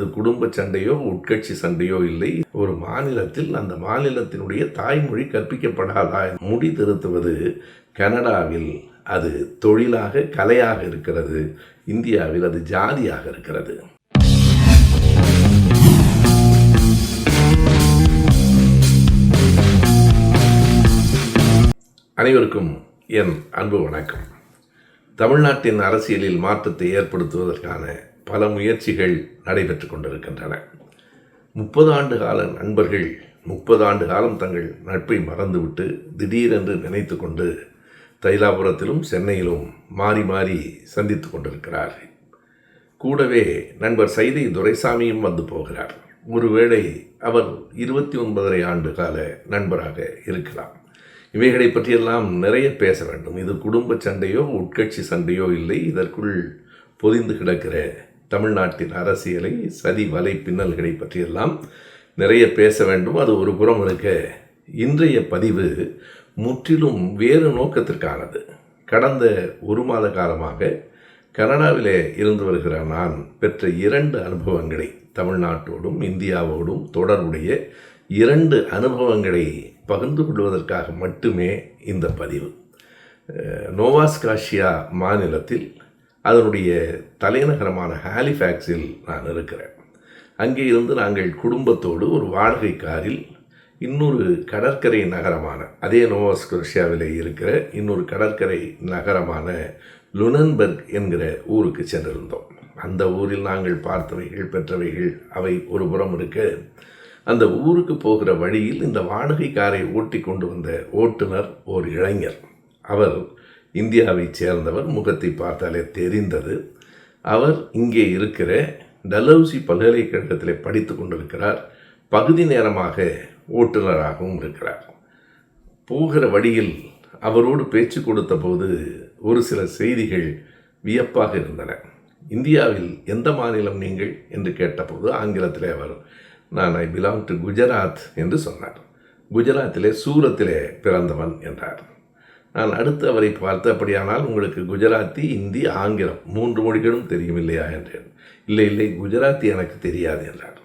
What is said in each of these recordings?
இது குடும்ப சண்டையோ உட்கட்சி சண்டையோ இல்லை. ஒரு மாநிலத்தில் அந்த மாநிலத்தினுடைய தாய்மொழி கற்பிக்கப்படாதா முடி திருத்துவது கனடாவில் அது தொழிலாக கலையாக இருக்கிறது. இந்தியாவில் அது ஜாதியாக இருக்கிறது. அனைவருக்கும் என் அன்பு வணக்கம். தமிழ்நாட்டின் அரசியலில் மாற்றத்தை ஏற்படுத்துவதற்கான பல முயற்சிகள் நடைபெற்று கொண்டிருக்கின்றன. 30 ஆண்டு கால நண்பர்கள் 30 ஆண்டு காலம் தங்கள் நட்பை மறந்துவிட்டு திடீரென்று நினைத்து கொண்டு தைலாபுரத்திலும் சென்னையிலும் மாறி மாறி சந்தித்து கொண்டிருக்கிறார்கள். கூடவே நண்பர் சைதை துரைசாமியும் வந்து போகிறார். ஒருவேளை அவர் 29 ஆண்டு கால நண்பராக இருக்கலாம். இவைகளை பற்றியெல்லாம் நிறைய பேச வேண்டும். இது குடும்ப சண்டையோ உட்கட்சி சண்டையோ இல்லை. இதற்குள் பொதிந்து கிடக்கிற தமிழ்நாட்டின் அரசியலை, சதி வலை பின்னல்களை பற்றியெல்லாம் நிறைய பேச வேண்டும். அது ஒரு புறம் இருக்க, இன்றைய பதிவு முற்றிலும் வேறு நோக்கத்திற்கானது. கடந்த 1 மாத காலமாக கனடாவிலே இருந்து வருகிற நான் பெற்ற 2 அனுபவங்களை, தமிழ்நாட்டோடும் இந்தியாவோடும் தொடர்புடைய 2 அனுபவங்களை பகிர்ந்து கொள்வதற்காக மட்டுமே இந்த பதிவு. நோவா ஸ்காஷியா மாநிலத்தில் அதனுடைய தலைநகரமான ஹாலிஃபேக்ஸில் நான் இருக்கிறேன். அங்கே இருந்து நாங்கள் குடும்பத்தோடு ஒரு வாடகை காரில் இன்னொரு கடற்கரை நகரமான, அதே நோவா ஸ்காஷியாவிலே இருக்கிற இன்னொரு கடற்கரை நகரமான லுனன்பர்க் என்கிற ஊருக்கு சென்றிருந்தோம். அந்த ஊரில் நாங்கள் பார்த்தவைகள் பெற்றவைகள் அவை ஒரு புறம் இருக்க, அந்த ஊருக்கு போகிற வழியில் இந்த வாடகை காரை ஓட்டி கொண்டு வந்த ஓட்டுநர் ஓர் இளைஞர். அவர் இந்தியாவை சேர்ந்தவர், முகத்தை பார்த்தாலே தெரிந்தது. அவர் இங்கே இருக்கிற டல்ஹவுசி பல்கலைக்கழகத்தில் படித்து கொண்டிருக்கிறார். பகுதி நேரமாக ஓட்டுநராகவும் இருக்கிறார். போகிற வழியில் அவரோடு பேச்சு கொடுத்த போது ஒரு சில செய்திகள் வியப்பாக இருந்தன. இந்தியாவில் எந்த மாநிலம் நீங்கள் என்று கேட்டபோது ஆங்கிலத்திலே அவர் ஐ பிலாங் டு குஜராத் என்று சொன்னார். குஜராத்திலே சூரத்திலே பிறந்தவன் என்றார். நான் அடுத்து அவரை பார்த்து, அப்படியானால் உங்களுக்கு குஜராத்தி, இந்தி, ஆங்கிலம் 3 மொழிகளும் தெரியும் இல்லையா என்றேன். இல்லை குஜராத்தி எனக்கு தெரியாது என்றார்.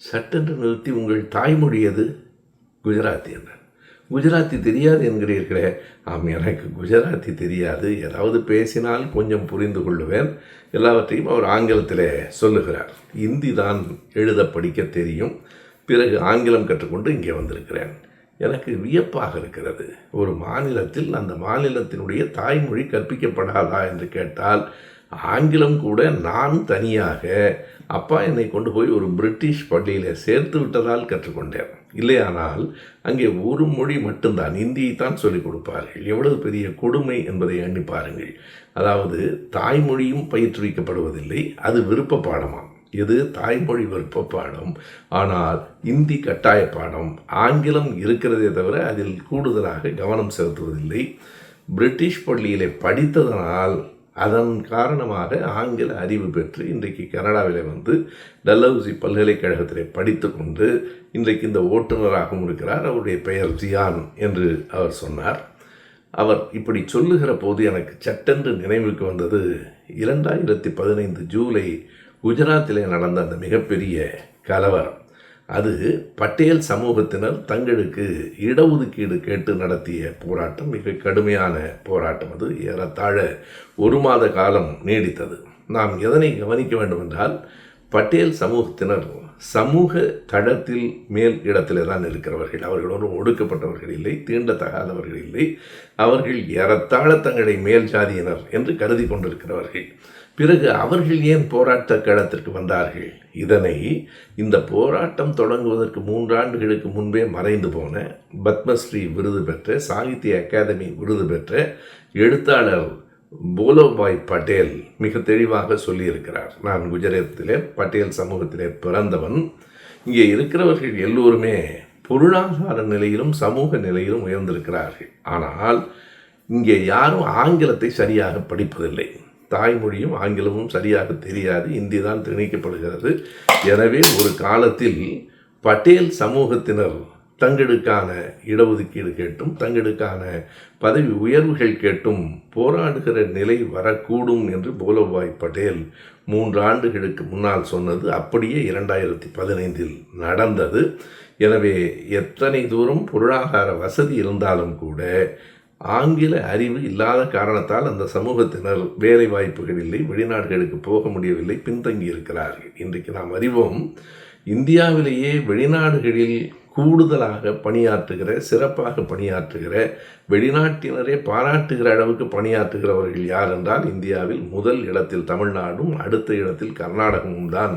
சட்டென்று நிறுத்தி, உங்கள் தாய்மொழி எது? குஜராத்தி என்றார். குஜராத்தி தெரியாது என்கிறீர்களே? ஆம், எனக்கு குஜராத்தி தெரியாது. ஏதாவது பேசினால் கொஞ்சம் புரிந்து கொள்ளுவேன். எல்லாவற்றையும் அவர் ஆங்கிலத்தில் சொல்லுகிறார். இந்தி தான் எழுத படிக்க தெரியும். பிறகு ஆங்கிலம் கற்றுக்கொண்டு இங்கே வந்திருக்கிறேன். எனக்கு வியப்பாக இருக்கிறது. ஒரு மாநிலத்தில் அந்த மாநிலத்தினுடைய தாய்மொழி கற்பிக்கப்படாதா என்று கேட்டால், ஆங்கிலம் கூட நான் தனியாக அப்பா என்னை கொண்டு போய் ஒரு பிரிட்டிஷ் பள்ளியில் சேர்த்து விட்டதால் கற்றுக்கொண்டேன். இல்லையானால் அங்கே ஒரு மொழி மட்டும்தான், இந்தியை தான் சொல்லிக் கொடுப்பார்கள். எவ்வளவு பெரிய கொடுமை என்பதை எண்ணி பாருங்கள். அதாவது தாய்மொழியும் பயிற்றுவிக்கப்படுவதில்லை, அது விருப்ப பாடமாம். இது தாய்மொழி விருப்ப பாடம், ஆனால் இந்தி கட்டாய பாடம். ஆங்கிலம் இருக்கிறதே தவிர அதில் கூடுதலாக கவனம் செலுத்துவதில்லை. பிரிட்டிஷ் பள்ளியிலே படித்ததனால் அதன் காரணமாக ஆங்கில அறிவு பெற்று இன்றைக்கு கனடாவில் வந்து டல்ஹவுசி பல்கலைக்கழகத்திலே படித்து கொண்டு இன்றைக்கு இந்த ஓட்டுநராகவும் இருக்கிறார். அவருடைய பெயர் ஜியான் என்று அவர் சொன்னார். அவர் இப்படி சொல்லுகிற போது எனக்கு சட்டென்று நினைவுக்கு வந்தது 2015 ஜூலை குஜராத்திலே நடந்த அந்த மிகப்பெரிய கலவரம். அது பட்டேல் சமூகத்தினர் தங்களுக்கு இடஒதுக்கீடு கேட்டு நடத்திய போராட்டம், மிக கடுமையான போராட்டம். அது ஏறத்தாழ 1 மாத காலம் நீடித்தது. நாம் எதனை கவனிக்க வேண்டும் என்றால், பட்டேல் சமூகத்தினர் சமூக தளத்தில் மேல் இடத்திலே தான் இருக்கிறவர்கள். அவர்கள் ஒன்றும் ஒடுக்கப்பட்டவர்கள் இல்லை, தீண்டத்தகாதவர்கள் இல்லை. அவர்கள் ஏறத்தாழ தங்களை மேல் ஜாதியினர் என்று கருதி கொண்டிருக்கிறவர்கள். பிறகு அவர்கள் ஏன் போராட்ட களத்திற்கு வந்தார்கள்? இதனை இந்த போராட்டம் தொடங்குவதற்கு 3 ஆண்டுகளுக்கு முன்பே மறைந்து போன, பத்மஸ்ரீ விருது பெற்ற, சாகித்ய அகாதமி விருது பெற்ற எழுத்தாளர் போலோபாய் பட்டேல் மிக தெளிவாக சொல்லியிருக்கிறார். நான் குஜராத்திலே பட்டேல் சமூகத்திலே பிறந்தவன். இங்கே இருக்கிறவர்கள் எல்லோருமே பொருளாதார நிலையிலும் சமூக நிலையிலும் உயர்ந்திருக்கிறார்கள். ஆனால் இங்கே யாரும் ஆங்கிலத்தை சரியாக படிப்பதில்லை. தாய்மொழியும் ஆங்கிலமும் சரியாக தெரியாது, இந்தி தான் திணிக்கப்படுகிறது. எனவே ஒரு காலத்தில் பட்டேல் சமூகத்தினர் தங்களுக்கான இடஒதுக்கீடு கேட்டும் தங்களுக்கான பதவி உயர்வுகள் கேட்டும் போராடுகிற நிலை வரக்கூடும் என்று போலபாய் பட்டேல் 3 ஆண்டுகளுக்கு முன்னால் சொன்னது அப்படியே 2015 நடந்தது. எனவே எத்தனை தூரம் பொருளாதார வசதி இருந்தாலும் கூட ஆங்கில அறிவு இல்லாத காரணத்தால் அந்த சமூகத்தினர் வேலை வாய்ப்புகள் இல்லை, வெளிநாடுகளுக்கு போக முடியவில்லை, பின்தங்கி இருக்கிறார்கள். இன்றைக்கு நாம் அறிவோம், இந்தியாவிலேயே வெளிநாடுகளில் கூடுதலாக பணியாற்றுகிற, சிறப்பாக பணியாற்றுகிற, வெளிநாட்டினரே பாராட்டுகிற அளவுக்கு பணியாற்றுகிறவர்கள் யார் என்றால் இந்தியாவில் முதல் இடத்தில் தமிழ்நாடும் அடுத்த இடத்தில் கர்நாடகமும் தான்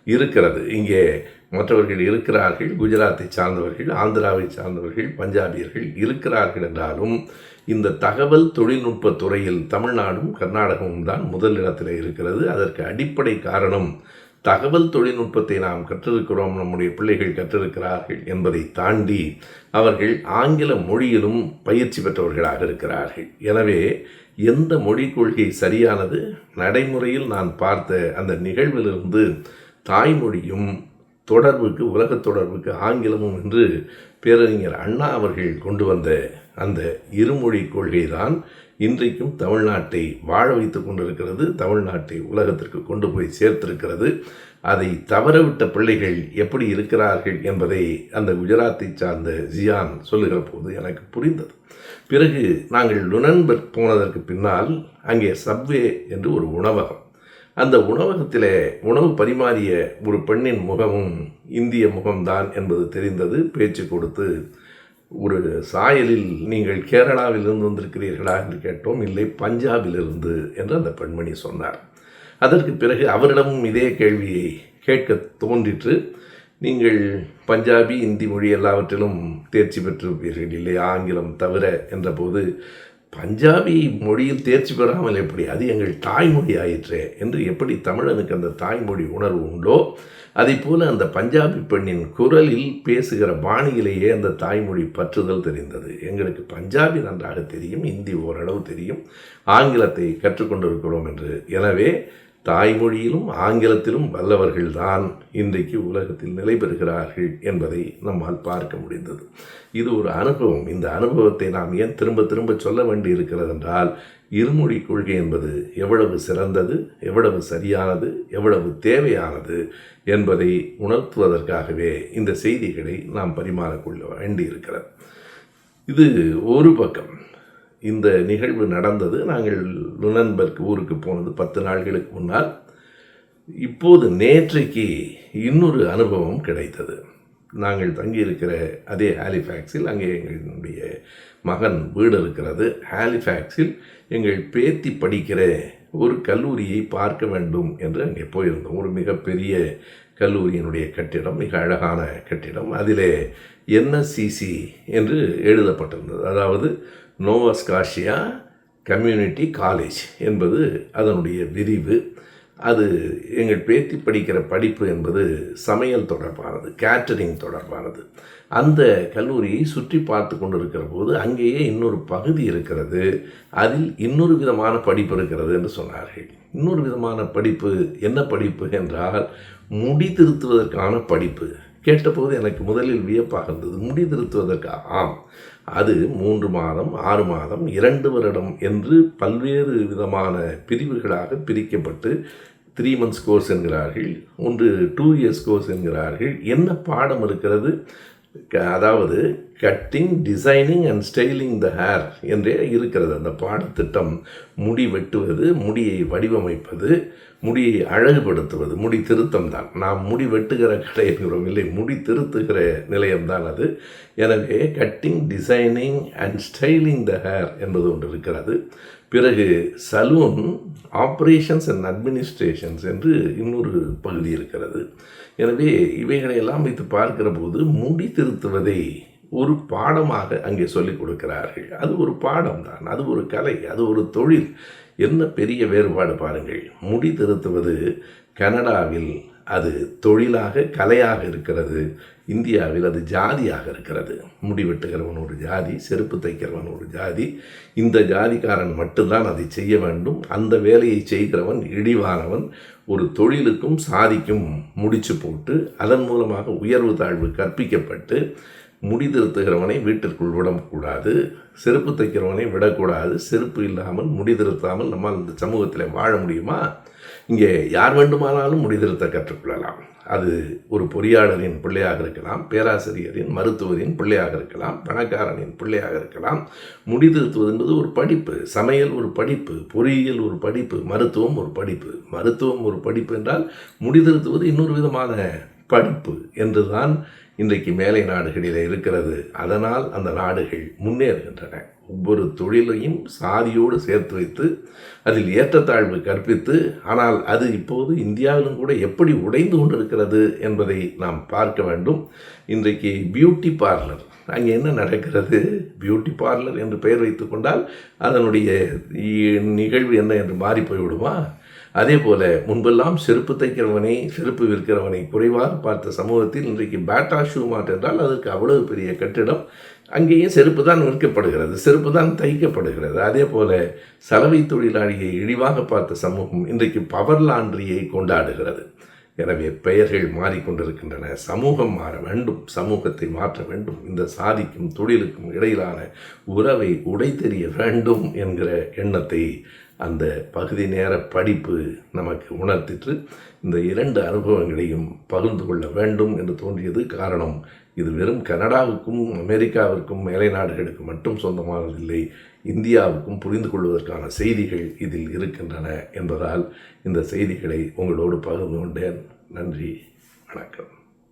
இருக்கிறது. இங்கே மற்றவர்கள் இருக்கிறார்கள், குஜராத்தை சார்ந்தவர்கள், ஆந்திராவை சார்ந்தவர்கள், பஞ்சாபியர்கள் இருக்கிறார்கள் என்றாலும் இந்த தகவல் தொழில்நுட்ப துறையில் தமிழ்நாடும் கர்நாடகமும் தான் முதல் இடத்தில் இருக்கிறது. அதற்கு அடிப்படை காரணம் தகவல் தொழில்நுட்பத்தை நாம் கற்றிருக்கிறோம், நம்முடைய பிள்ளைகள் கற்றிருக்கிறார்கள் என்பதை தாண்டி அவர்கள் ஆங்கில மொழியிலும் பயிற்சி பெற்றவர்களாக இருக்கிறார்கள். எனவே எந்த மொழிக் கொள்கை சரியானது? நடைமுறையில் நான் பார்த்த அந்த நிகழ்விலிருந்து தாய்மொழியும் தொடர்புக்கு, உலக தொடர்புக்கு ஆங்கிலமும் என்று பேரறிஞர் அண்ணா அவர்கள் கொண்டு வந்த அந்த இருமொழி கொள்கை தான் இன்றைக்கும் தமிழ்நாட்டை வாழ வைத்து கொண்டிருக்கிறது, தமிழ்நாட்டை உலகத்திற்கு கொண்டு போய் சேர்த்திருக்கிறது. அதை தவறவிட்ட பிள்ளைகள் எப்படி இருக்கிறார்கள் என்பதை அந்த குஜராத்தை சார்ந்த ஜியான் சொல்லுகிற போது எனக்கு புரிந்தது. பிறகு நாங்கள் லுனன்பர்க் போனதற்கு பின்னால் அங்கே சப்வே என்று ஒரு உணவகம், அந்த உணவகத்தில் உணவு பரிமாறிய ஒரு பெண்ணின் முகமும் இந்திய முகம்தான் என்பது தெரிந்தது. பேச்சு கொடுத்து ஒரு சாயலில் நீங்கள் கேரளாவிலிருந்து வந்திருக்கிறீர்களா என்று கேட்டோம். இல்லை, பஞ்சாபிலிருந்து என்று அந்த பெண்மணி சொன்னார். அதற்கு பிறகு அவரிடமும் இதே கேள்வியை கேட்க தோன்றிற்று. நீங்கள் பஞ்சாபி, இந்தி மொழி எல்லாவற்றிலும் தேர்ச்சி பெற்றிருப்பீர்கள் இல்லையா, ஆங்கிலம் தவிர என்றபோது, பஞ்சாபி மொழியில் தேர்ச்சி பெறாமல் எப்படி, அது எங்கள் தாய்மொழி ஆயிற்றே என்று எப்படி தமிழனுக்கு அந்த தாய்மொழி உணர்வு உண்டோ அதை போல அந்த பஞ்சாபி பெண்ணின் குரலில் பேசுகிற பாணியிலேயே அந்த தாய்மொழி பற்றுதல் தெரிந்தது. எங்களுக்கு பஞ்சாபி நன்றாக தெரியும், இந்தி ஓரளவு தெரியும், ஆங்கிலத்தை கற்றுக்கொண்டிருக்கிறோம் என்று. எனவே தாய்மொழியிலும் ஆங்கிலத்திலும் வல்லவர்கள்தான் இன்றைக்கு உலகத்தில் நிலை பெறுகிறார்கள் என்பதை நம்மால் பார்க்க முடிந்தது. இது ஒரு அனுபவம். இந்த அனுபவத்தை நாம் ஏன் திரும்ப திரும்ப சொல்ல வேண்டி இருக்கிறது என்றால், இருமொழி கொள்கை என்பது எவ்வளவு சிறந்தது, எவ்வளவு சரியானது, எவ்வளவு தேவையானது என்பதை உணர்த்துவதற்காகவே இந்த செய்திகளை நாம் பரிமாறிக்கொள்ள வேண்டி இருக்கிறது. இது ஒரு பக்கம். இந்த நிகழ்வு நடந்தது, நாங்கள் லுனன்பர்க் ஊருக்கு போனது 10 நாட்களுக்கு முன்னால். இப்போது நேற்றைக்கு இன்னொரு அனுபவம் கிடைத்தது. நாங்கள் தங்கியிருக்கிற அதே ஹாலிஃபேக்ஸில், அங்கே எங்களுடைய மகன் வீடு இருக்கிறது. ஹாலிஃபேக்ஸில் எங்கள் பேத்தி படிக்கிற ஒரு கல்லூரியை பார்க்க வேண்டும் என்று அங்கே போயிருந்தோம். ஒரு மிகப்பெரிய கல்லூரியினுடைய கட்டிடம், மிக அழகான கட்டிடம். அதிலே என்எஸ்சிசி என்று எழுதப்பட்டிருந்தது. அதாவது நோவா ஸ்காஷியா கம்யூனிட்டி காலேஜ் என்பது அதனுடைய விரிவு. அது எங்கள் பேத்தி படிக்கிற படிப்பு என்பது சமையல் தொடர்பானது, கேட்டரிங் தொடர்பானது. அந்த கல்லூரியை சுற்றி பார்த்து கொண்டிருக்கிற போது அங்கேயே இன்னொரு பகுதி இருக்கிறது, அதில் இன்னொரு விதமான படிப்பு இருக்கிறது என்று சொன்னார்கள். இன்னொரு விதமான படிப்பு என்ன படிப்பு என்றால், முடி திருத்துவதற்கான படிப்பு. கேட்டபோது எனக்கு முதலில் வியப்பாக இருந்தது. முடி திருத்துவதற்கு? ஆம், அது 3 மாதம், 6 மாதம், 2 வருடம் என்று பல்வேறு விதமான பிரிவுகளாக பிரிக்கப்பட்டு 3 months கோர்ஸ் என்கிறார்கள், ஒன்று 2 years கோர்ஸ் என்கிறார்கள். என்ன பாடம் இருக்கிறது? அதாவது cutting, designing and styling the hair என்றே இருக்கிறது அந்த பாடத்திட்டம். முடி வெட்டுவது, முடியை வடிவமைப்பது, முடியை அழகுபடுத்துவது, முடி திருத்தம் தான். நாம் முடி வெட்டுகிற கடை என்கிறோம், இல்லை, முடி திருத்துகிற நிலையம்தான் அது. எனவே cutting, designing and styling the hair என்பது ஒன்று இருக்கிறது. பிறகு சலூன் ஆப்ரேஷன்ஸ் அண்ட் அட்மினிஸ்ட்ரேஷன்ஸ் என்று இன்னொரு பகுதி இருக்கிறது. எனவே இவைகளையெல்லாம் வைத்து பார்க்கிற போது முடி திருத்துவதை ஒரு பாடமாக அங்கே சொல்லிக் கொடுக்கிறார்கள். அது ஒரு பாடம் தான், அது ஒரு கலை, அது ஒரு தொழில். என்ன பெரிய வேறுபாடு பாருங்கள். முடி திருத்துவது கனடாவில் அது தொழிலாக, கலையாக இருக்கிறது. இந்தியாவில் அது ஜாதியாக இருக்கிறது. முடி வெட்டுகிறவன் ஒரு ஜாதி, செருப்பு தைக்கிறவன் ஒரு ஜாதி. இந்த ஜாதிக்காரன் மட்டும்தான் அதை செய்ய வேண்டும். அந்த வேலையை செய்கிறவன் இழிவானவன். ஒரு தொழிலுக்கும் சாதிக்கும் முடிச்சு போட்டு அதன் மூலமாக உயர்வு தாழ்வு கற்பிக்கப்பட்டு முடி திருத்துகிறவனை வீட்டிற்குள் விடக்கூடாது, செருப்பு தைக்கிறவனை விடக்கூடாது. செருப்பு இல்லாமல் முடி திருத்தாமல் நம்மால் இந்த சமூகத்தில் வாழ முடியுமா? இங்கே யார் வேண்டுமானாலும் முடி திருத்த கற்றுக்கொள்ளலாம். அது ஒரு பொறியாளரின் பிள்ளையாக இருக்கலாம், பேராசிரியரின் மருத்துவரின் பிள்ளையாக இருக்கலாம், பணக்காரனின் பிள்ளையாக இருக்கலாம். முடி திருத்துவது என்பது ஒரு படிப்பு. சமையல் ஒரு படிப்பு, பொறியியல் ஒரு படிப்பு, மருத்துவம் ஒரு படிப்பு. மருத்துவம் ஒரு படிப்பு என்றால் முடி திருத்துவது இன்னொரு விதமான படிப்பு என்றுதான் இன்றைக்கு மேலை நாடுகளில் இருக்கிறது. அதனால் அந்த நாடுகள் முன்னேறுகின்றன. ஒவ்வொரு தொழிலையும் சாதியோடு சேர்த்து வைத்து அதில் ஏற்றத்தாழ்வு கற்பித்து, ஆனால் அது இப்போது இந்தியாவிலும் கூட எப்படி உடைந்து கொண்டிருக்கிறது என்பதை நாம் பார்க்க வேண்டும். இன்றைக்கு பியூட்டி பார்லர், அங்கே என்ன நடக்கிறது? பியூட்டி பார்லர் என்று பெயர் வைத்து கொண்டால் அதனுடைய நிகழ்வு என்ன என்று மாறி போய்விடுமா? அதே போல் முன்பெல்லாம் செருப்பு தைக்கிறவனை, செருப்பு விற்கிறவனை குறைவாக பார்த்த சமூகத்தில் இன்றைக்கு பேட்டா ஷூ மார்ட் என்றால் அதற்கு அவ்வளவு பெரிய கட்டிடம். அங்கேயும் செருப்பு தான் விற்கப்படுகிறது, செருப்பு தான் தைக்கப்படுகிறது. அதே போல் சலவை தொழிலாளியை இழிவாக பார்த்த சமூகம் இன்றைக்கு பவர் லாண்ட்ரியை கொண்டாடுகிறது. எனவே பெயர்கள் மாறிக்கொண்டிருக்கின்றன. சமூகம் மாற வேண்டும், சமூகத்தை மாற்ற வேண்டும். இந்த சாதிக்கும் தொழிலுக்கும் இடையிலான உறவை உடைத்தெறிய வேண்டும் என்கிற எண்ணத்தை அந்த பகுதி நேர படிப்பு நமக்கு உணர்த்திற்று. இந்த 2 அனுபவங்களையும் பகிர்ந்து கொள்ள வேண்டும் என்று தோன்றியது. காரணம், இது வெறும் கனடாவுக்கும் அமெரிக்காவிற்கும் மேலை நாடுகளுக்கு மட்டும் சொந்தமானதில்லை, இந்தியாவுக்கும் புரிந்து கொள்வதற்கான செய்திகள் இதில் இருக்கின்றன என்பதால் இந்த செய்திகளை உங்களோடு பகிர்ந்து கொண்டேன். நன்றி, வணக்கம்.